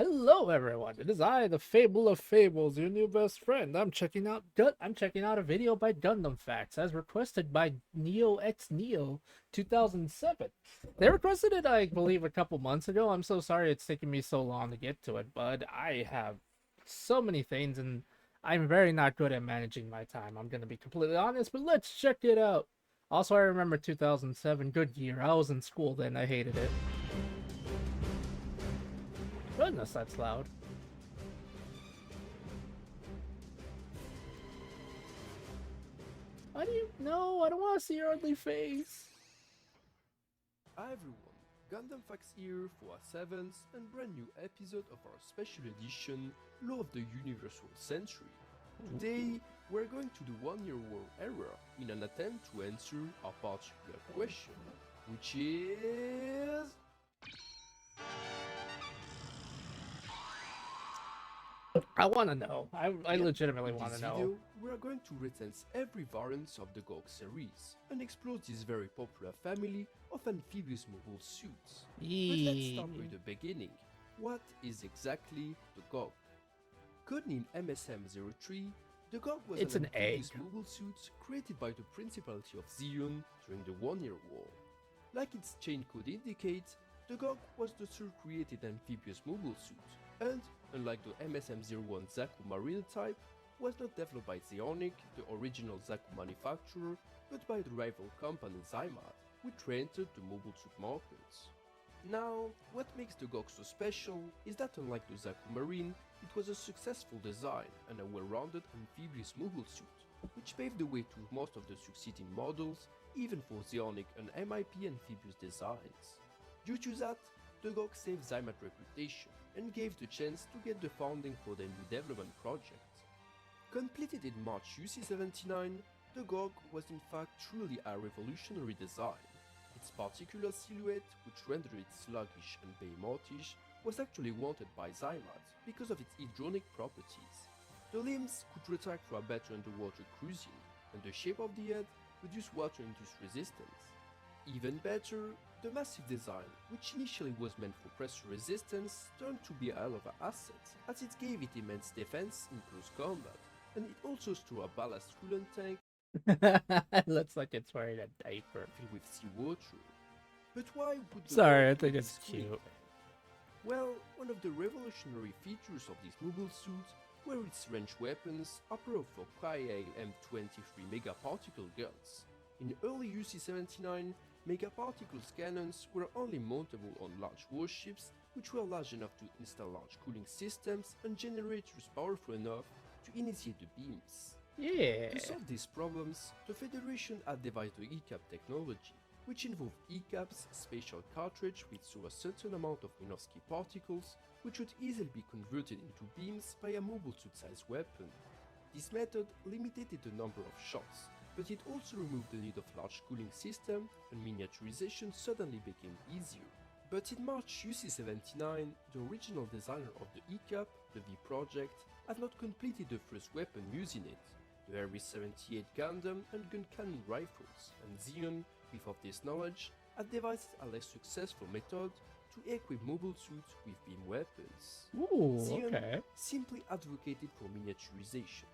Hello, everyone. It is I, the Fable of Fables, your new best friend. I'm checking out a video by Gundam Facts, as requested by Neo X Neo 2007. They requested it, I believe, a couple months ago. I'm so sorry it's taking me so long to get to it, but I have so many things, and I'm very not good at managing my time. I'm gonna be completely honest, but let's check it out. Also, I remember 2007, good year. I was in school then. I hated it. Goodness, that's loud. Why do you? No, I don't want to see your ugly face. Hi everyone, Gundam Facts here for a 7th and brand new episode of our special edition Lore of the Universal Century. Today, we're going to the 1-year war era in an attempt to answer a particular question, which is... I want to know. I Yep, legitimately in want this to know. video, we are going to resense every variant of the Gogg-series and explore this very popular family of amphibious mobile suits. But let's start with the beginning. What is exactly the Gogg? Codenamed MSM-03, the Gogg was It's an an egg. amphibious mobile suit created by the Principality of Zion during the 1-year war. Like its chain code indicates, the Gogg was the third created amphibious mobile suit, and, unlike the MSM-01 Zaku Marine type, was not developed by Zionic, the original Zaku manufacturer, but by the rival company Zymat, which entered the mobile suit market. Now, what makes the Gogg so special is that unlike the Zaku Marine, it was a successful design and a well-rounded amphibious mobile suit, which paved the way to most of the succeeding models, even for Zionic and MIP amphibious designs. Due to that, the Gogg saved Zymat's reputation and gave the chance to get the funding for their new development project. Completed in March UC79, the Gogg was in fact truly a revolutionary design. Its particular silhouette, which rendered it sluggish and behemotish, was actually wanted by Zymat because of its hydronic properties. The limbs could retract for a better underwater cruising, and the shape of the head reduced water-induced resistance. Even better, the massive design, which initially was meant for pressure resistance, turned to be a hell of an asset, as it gave it immense defense in close combat, and it also stored a ballast coolant tank It looks like it's wearing a diaper. filled with seawater. But why would the Sorry, I Gogg think be it's this cooling cute. tank? Well, one of the revolutionary features of this mobile suit were its range weapons, approved for KIA M23 megaparticle guns. In early UC79, megaparticles cannons were only mountable on large warships, which were large enough to install large cooling systems and generators powerful enough to initiate the beams. Yeah. To solve these problems, the Federation had devised the ECAP technology, which involved ECAP's special cartridge which saw a certain amount of Minovsky particles, which would easily be converted into beams by a mobile suit-sized weapon. This method limited the number of shots, but it also removed the need of large cooling system, and miniaturization suddenly became easier. But in March UC79, the original designer of the ECAP, the V project, had not completed the first weapon using it, the Ares 78 Gundam and gun cannon rifles, and Zion, without this knowledge, had devised a less successful method to equip mobile suits with beam weapons. Ooh, Zion okay. simply advocated for miniaturization,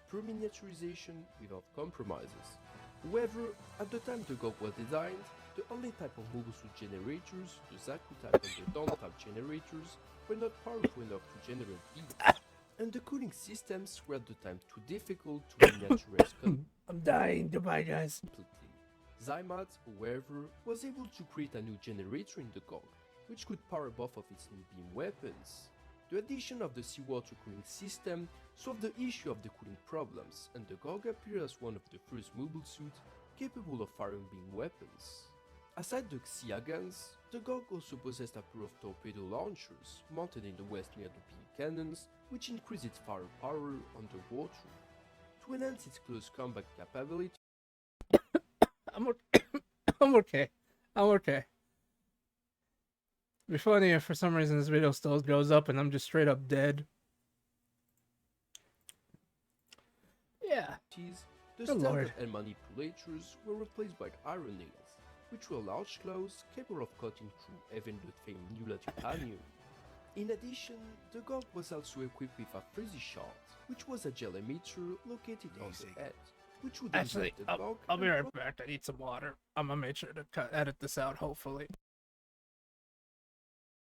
pure miniaturization without compromises. However, at the time the Gogg was designed, the only type of mobile suit generators, the Zaku type and the Dawn type generators, were not powerful enough to generate beams, and the cooling systems were at the time too difficult to miniaturize I'm dying. Goodbye, guys. completely. Zymat, however, was able to create a new generator in the Gogg, which could power both of its new beam weapons. The addition of the seawater cooling system solved the issue of the cooling problems, and the Gogg appeared as one of the first mobile suits capable of firing beam weapons. Aside the Xia guns, the Gogg also possessed a pair of torpedo launchers mounted in the west near the beam cannons, which increased its firepower underwater. To enhance its close combat capability, I'm okay. I'm okay. I'm okay. It'd be funny if for some reason this video still goes up and I'm just straight up dead. Yeah. the Good standard lord. and manipulators were replaced by iron nails, which were large claws capable of cutting through even the famed Nula titanium. In addition, the Gogg was also equipped with a Frizzy Shard, which was a gel emitter located on the head, which would Actually, envelop the Gogg I'll be and right back. I need some water. I'm gonna make sure to edit this out, hopefully.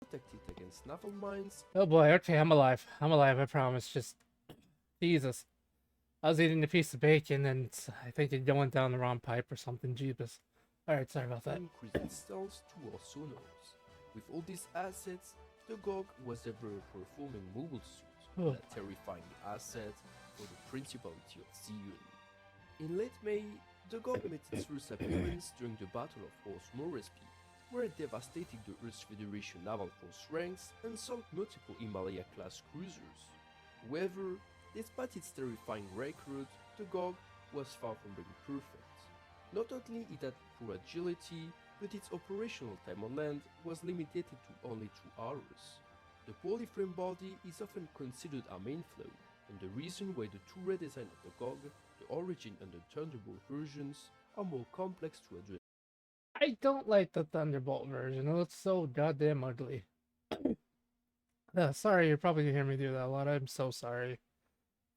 protect it against naval mines. Oh boy, okay, I'm alive. I'm alive, I promise. Just, Jesus. I was eating a piece of bacon and I think it went down the wrong pipe or something. Jeebus. Alright, sorry about that. Increase its stealth to our sonars. With all these assets, the Gogg was a very performing mobile suit, Oh. and a terrifying asset for the Principality of Zion. In late May, the Gogg made its first appearance during the Battle of Osmoresby, where it devastated the Earth's Federation naval force ranks and sunk multiple Himalaya-class cruisers. However, despite its terrifying record, the Gogg was far from being perfect. Not only it had poor agility, but its operational time on land was limited to only 2 hours. The poorly framed body is often considered a main flaw, and the reason why the two redesign of the Gogg, the Origin and the Thunderbolt versions, are more complex to address. I don't like the Thunderbolt version. It looks so goddamn ugly. Sorry, you're probably gonna hear me do that a lot. I'm so sorry.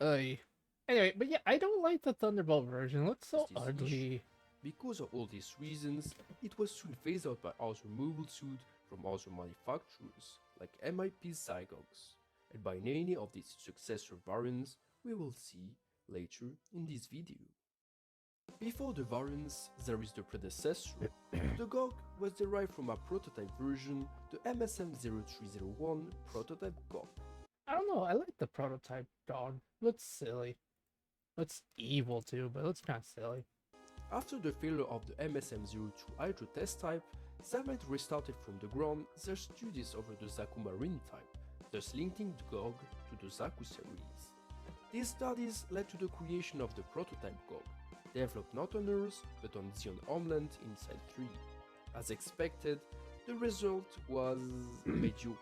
Anyway, but yeah, I don't like the Thunderbolt version. It looks so This ugly. Because of all these reasons, it was soon phased out by other mobile suits from other manufacturers, like MIP's Zygogs, and by any of these successor variants we will see later in this video. Before the variants, there is the predecessor. The Gogg was derived from a prototype version, the MSM-0301 prototype Gogg. I don't know. I like the prototype dog. Looks silly. Looks evil too, but it looks kind of silly. After the failure of the MSM-02 Hydro test type, Zamet restarted from the ground their studies over the Zaku Marine type, thus linking the Gogg to the Zaku series. These studies led to the creation of the prototype Gogg, developed not on Earth but on Zion homeland inside 3. As expected, the result was mediocre.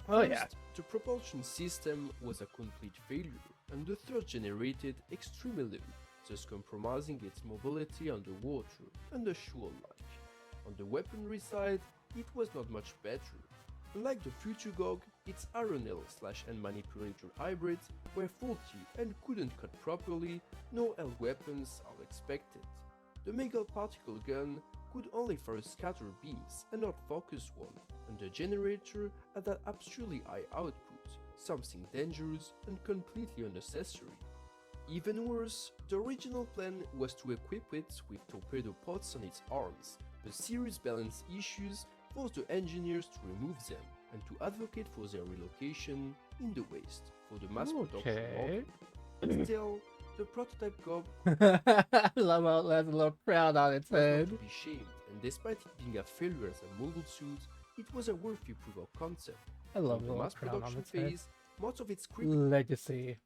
Oh First, yeah. the propulsion system was a complete failure, and the third generated extremely low, thus compromising its mobility underwater and the shore-like. On the weaponry side, it was not much better. Unlike the future Gogg, its RNL/N manipulator hybrids were faulty and couldn't cut properly, no L weapons are expected. The Megal particle gun could only fire scatter beams and not focus one, and the generator had an absurdly high output, something dangerous and completely unnecessary. Even worse, the original plan was to equip it with torpedo pods on its arms, but serious balance issues forced the engineers to remove them and to advocate for their relocation in the West for the mass production model. Still, the prototype Gogg Love how it has a little crown on its was not head. to be shamed, and despite it being a failure as a mobile suit, it was a worthy proof of concept. I love In the the little mass crown on production its head. phase, most of its critical Legacy.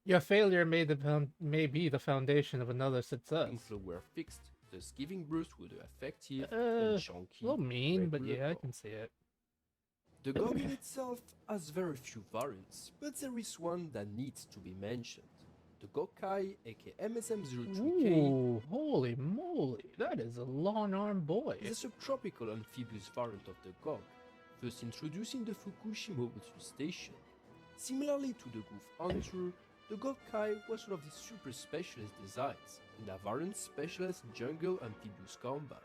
Your failure may be the foundation of another success. inflow were fixed, thus giving birth to the effective A and chunky little mean, but regular yeah, I Gogg. can see it. The Gogg in itself has very few variants, but there is one that needs to be mentioned. The Gogg-kai, aka MSM-03K, Ooh, holy moly, that is a long arm boy. is a subtropical amphibious variant of the Gogg, first introduced in the Fukushima Mobile Station. Similarly to the Goof Hunter, the Gogg-kai was one of the super specialist designs, and a variant specialized in jungle amphibious combat.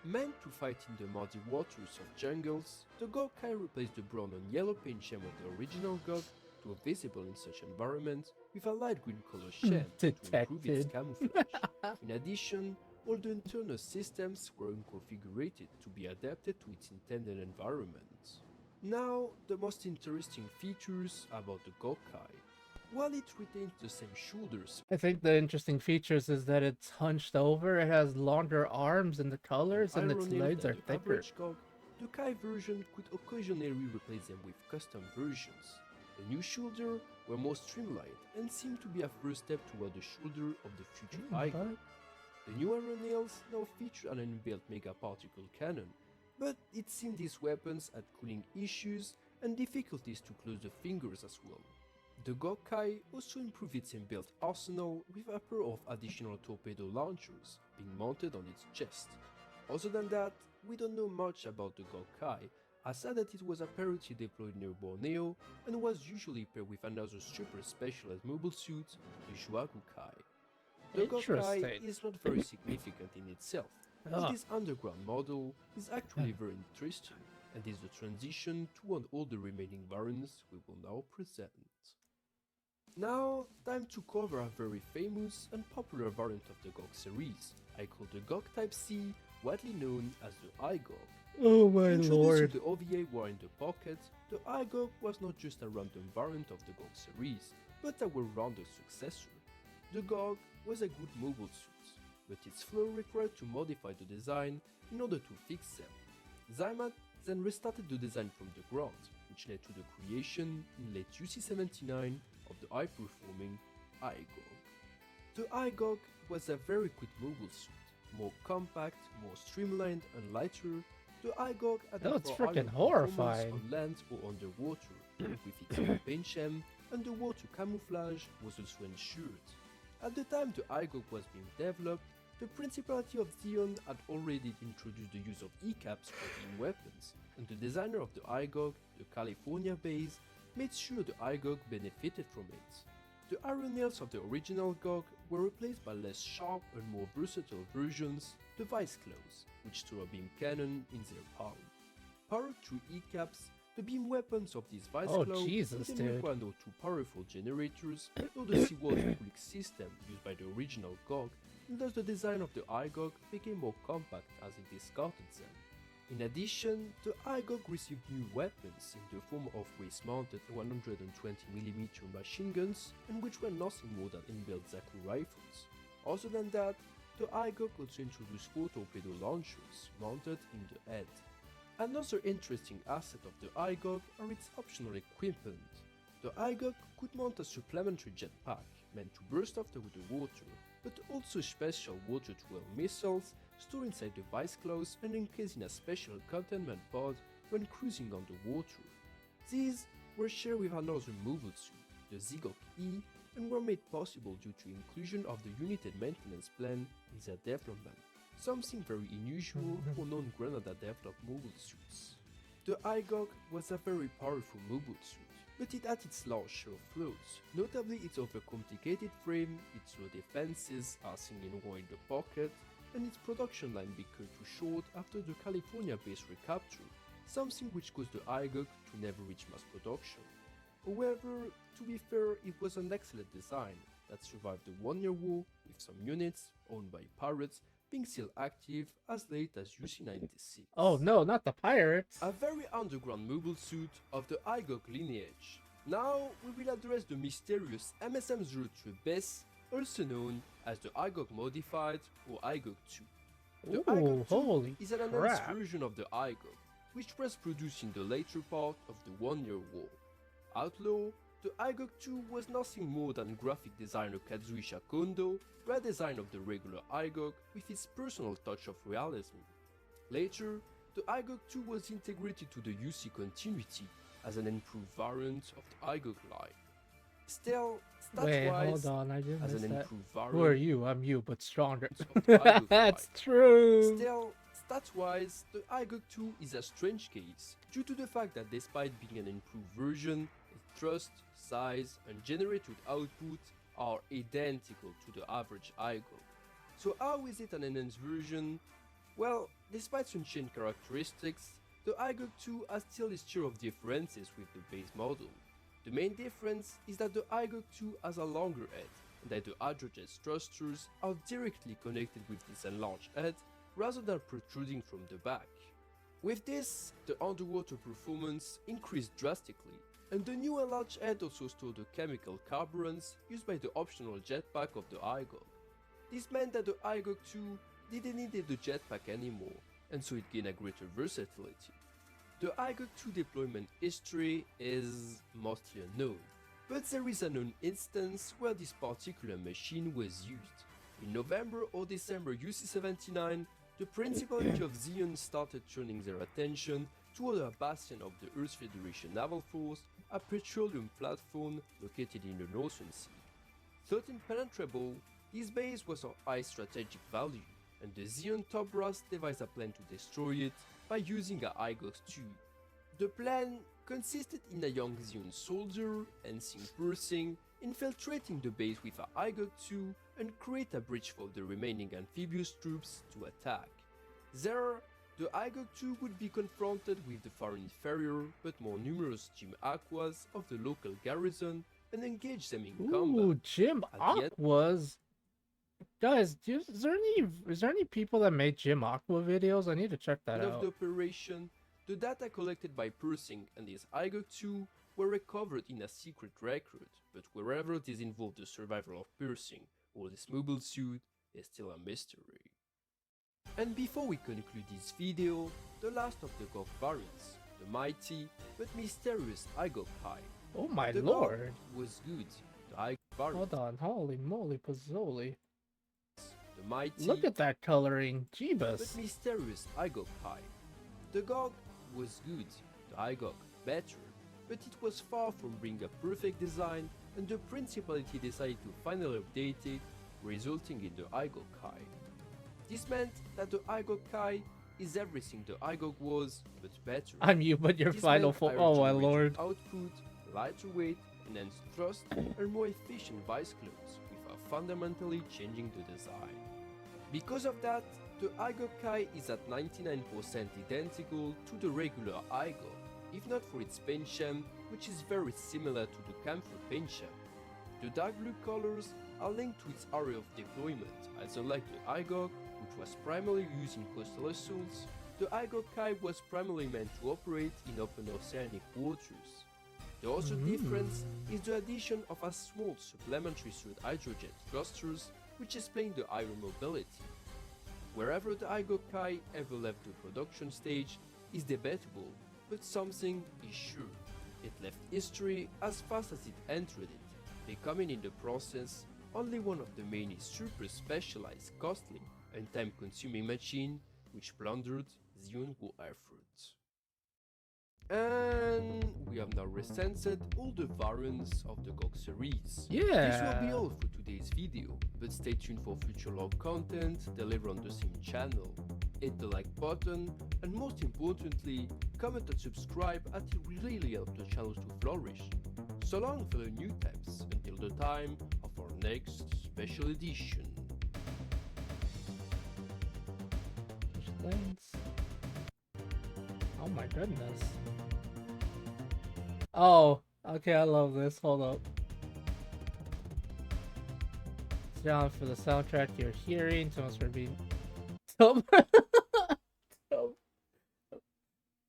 Meant to fight in the muddy waters of jungles, the Gogg-kai replaced the brown and yellow paint scheme of the original Gogg to a visible in such environment with a light green color shade to improve its Detected. camouflage. In addition, all the internal systems were configured to be adapted to its intended environment. Now, the most interesting features about the Gogg-kai. While it retains the same shoulders I think the interesting features is that it's hunched over, it has longer arms and the colors, and its iron-nailed legs than are the thicker. average Gogg, the Kai version could occasionally replace them with custom versions. The new shoulder were more streamlined and seemed to be a first step toward the shoulder of the future Igon. The new arrow nails now feature an inbuilt megaparticle cannon, but it seemed these weapons had cooling issues and difficulties to close the fingers as well. The Gogg-kai also improved its inbuilt arsenal with a pair of additional torpedo launchers being mounted on its chest. Other than that, we don't know much about the Gogg-kai, I said that it was apparently deployed near Borneo and was usually paired with another super specialized mobile suit, the Juagukai. The Gogg-kai Interesting. is not very significant in itself, but Ah, this underground model is actually very interesting and is the transition toward all the remaining variants we will now present. Now, time to cover a very famous and popular variant of the Gogg-series. I call the Gogg Type C, widely known as the iGogg. oh my Introduced lord. to the OVA War in the Pocket, the iGogg was not just a random variant of the Gogg-series, but a well-rounded successor. The Gogg was a good mobile suit, but its flaw required to modify the design in order to fix them. Zymat then restarted the design from the ground, which led to the creation in late UC79 of the high-performing iGogg. The iGogg was a very quick mobile suit, more compact, more streamlined and lighter. The iGogg had Oh, a it's far higher freaking performance horrifying. on land or underwater, and with its own paint sham, underwater camouflage was also ensured. At the time the iGogg was being developed, the Principality of Zion had already introduced the use of E-caps for beam weapons, and the designer of the iGogg, the California base, made sure the iGogg benefited from it. The iron nails of the original Gogg were replaced by less sharp and more versatile versions, the Vice Claws, which store a beam cannon in their palm. Powered through E-caps, the beam weapons of these Vice Oh, Claws Jesus, didn't dude. require no too powerful generators, nor the seawater cooling system used by the original Gogg, and thus the design of the iGogg became more compact as it discarded them. In addition, the iGogg received new weapons in the form of waist-mounted 120mm machine guns, and which were nothing more than inbuilt Zaku rifles. Other than that, the iGogg also introduced 4 torpedo launchers mounted in the head. Another interesting asset of the iGogg are its optional equipment. The iGogg could mount a supplementary jetpack meant to burst after with the water, but also special water-to-well missiles stored inside the Vice Claws and encased in a special containment pod when cruising on the water. These were shared with another mobile suit, the Zigok E, and were made possible due to inclusion of the United Maintenance Plan in their development, something very unusual for non-Granada developed mobile suits. The iGogg was a very powerful mobile suit, but it had its large share of flaws, notably its overcomplicated frame, its low defenses, as in War in the Pocket, and its production line became too short after the California base recapture, something which caused the iGogg to never reach mass production. However, to be fair, it was an excellent design that survived the 1-year war, with some units, owned by pirates, being still active as late as UC96. Oh no, not the pirates. A very underground mobile suit of the iGogg lineage. Now we will address the mysterious MSM-03 base, also known as the iGogg Modified or iGogg 2. The Ooh, iGogg 2 holy is an enhanced crap. version of the iGogg, which was produced in the later part of the 1-year war. Outlaw, the iGogg 2 was nothing more than graphic designer Kazuhisa Kondo redesign of the regular iGogg with its personal touch of realism. Later, the iGogg 2 was integrated to the UC continuity as an improved variant of the iGogg line. Still, Wait, hold stats-wise, on, I didn't as miss an that. improved variant Who are you? I'm you, but stronger. of the iGogg That's line. true. Still, stats-wise, the iGogg 2 is a strange case, due to the fact that despite being an improved version, its thrust, size, and generated output are identical to the average iGogg. So how is it an enhanced version? Well, despite some changed characteristics, the iGogg 2 has still its share of differences with the base model. The main difference is that the iGogg 2 has a longer head, and that the hydrojet thrusters are directly connected with this enlarged head rather than protruding from the back. With this, the underwater performance increased drastically, and the new enlarged head also stored the chemical carburants used by the optional jetpack of the iGogg. This meant that the iGogg 2 didn't need the jetpack anymore, and so it gained a greater versatility. The iGogg 2 deployment history is mostly unknown, but there is a known instance where this particular machine was used. In November or December UC79, the Principality of Zion started turning their attention toward a bastion of the Earth Federation Naval Force, a petroleum platform located in the Northern Sea. Thought impenetrable, this base was of high strategic value, and the Zion top brass devised a plan to destroy it by using a iGogg 2. The plan consisted in a young Zion soldier, Ensign Persing, infiltrating the base with a IGOG-2 and create a breach for the remaining amphibious troops to attack. There, the IGOG-2 would be confronted with the far inferior but more numerous Jim Aquas of the local garrison and engage them in combat. Ooh, Jim At the end Aquas. Guys, is there any people that made Jim Aqua videos? I need to check that of out. the operation, the data collected by Persing and his IGOG-2 were recovered in a secret record, but wherever this involved the survival of Persing or his mobile suit is still a mystery. And before we conclude this video, the last of the Gogg variants, the mighty but mysterious IGOG-High. Oh my The lord. Gogg was good, the IGOG variant, Hold on, holy moly pozzoli. the mighty Look at that coloring, but Jeebus. mysterious IGOG-High. The Gogg was good, the IGOG better, but it was far from being a perfect design, and the Principality decided to finally update it, resulting in the IGOG-High. This meant that the IGOG-High is everything the IGOG was, but better. I'm you, but your This final meant form. higher Oh my generator lord. output, lighter weight, enhanced thrust, and more efficient vice clones, without fundamentally changing the design. Because of that, the IGOG-Kai is at 99% identical to the regular IGOG, if not for its paint sham, which is very similar to the Camphor paint sham. The dark blue colors are linked to its area of deployment, as unlike the IGOG, which was primarily used in coastal assaults, the IGOG-Kai was primarily meant to operate in open oceanic waters. The other difference is the addition of a small supplementary suit hydrogen thrusters, which explain the higher mobility. Wherever the IGOG-Kai ever left the production stage is debatable, but something is sure. It left history as fast as it entered it, becoming in the process only one of the many super specialized, costly, and time-consuming machines which plundered Zion war efforts. And we have now recensed all the variants of the Gogg-series. This will be Yeah. all for today's video, but stay tuned for future lore content delivered on the same channel. Hit the like button, and most importantly, comment and subscribe as it will really help the channel to flourish. So long for the new tabs, until the time of our next special edition. Thanks. Oh my goodness. Oh, okay, I love this. Hold up. John, for the soundtrack you're hearing, so much for being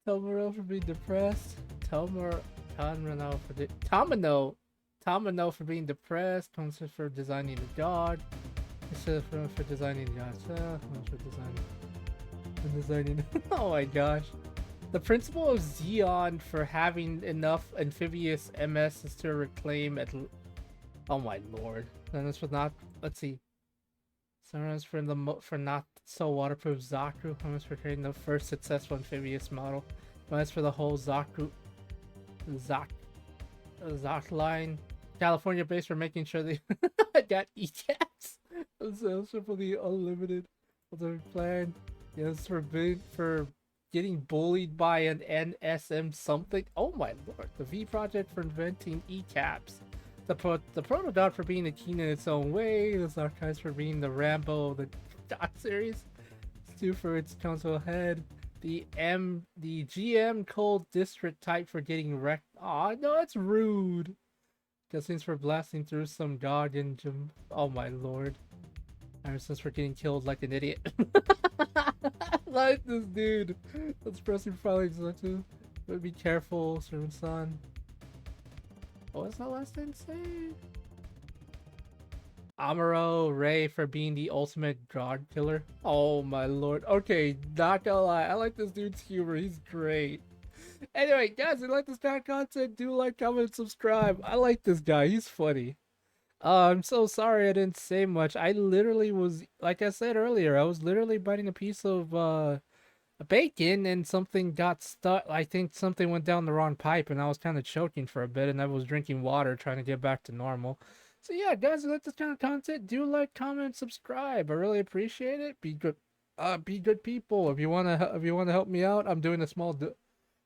Tomoro for being depressed. Tomino for being depressed. Thomas for designing the dog. For designing the designing. Oh my gosh. The principle of Xeon for having enough amphibious MSs to reclaim at. Oh my lord. And this was not. Let's see. Sometimes for not so waterproof Zaku. Sometimes for creating the first successful amphibious model. Sometimes for the whole Zaku. Zak line. California base for making sure they got ECAPs. So for the unlimited plan. Yes, for getting bullied by an NSM something. Oh my lord. The V project for inventing ECAPs. The Proto-Dot for being a keen in its own way. The Archives for being the Rambo of the Dot series. Stu for its council head. The GM Cold District type for getting wrecked. Aw, no, that's rude. Guessings for blasting through some dog engine. Oh my lord. Emerson's for getting killed like an idiot. Like this dude. That's pressing probably too. But be careful, servant son. What was that last thing say? Amuro Ray for being the ultimate god killer. Oh my lord. Okay, not gonna lie. I like this dude's humor. He's great. Anyway, guys, if you like this kind of content, do like, comment, and subscribe. I like this guy. He's funny. I'm so sorry I didn't say much. I literally was, like I said earlier, I was literally biting a piece of bacon and something got stuck. I think something went down the wrong pipe and I was kind of choking for a bit and I was drinking water trying to get back to normal. So yeah, guys, if you like this kind of content, do like, comment, subscribe. I really appreciate it. Be good people. If you wanna help me out, I'm doing a small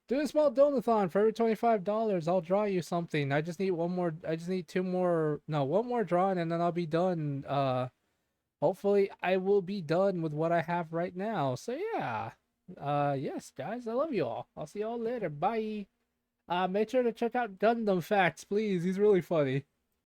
Do a small donathon for every $25. I'll draw you something. I just need one more. I just need two more. No, one more drawing, and then I'll be done. Hopefully I will be done with what I have right now. So yeah. Yes, guys, I love you all. I'll see you all later. Bye. Make sure to check out Gundam Facts, please. He's really funny.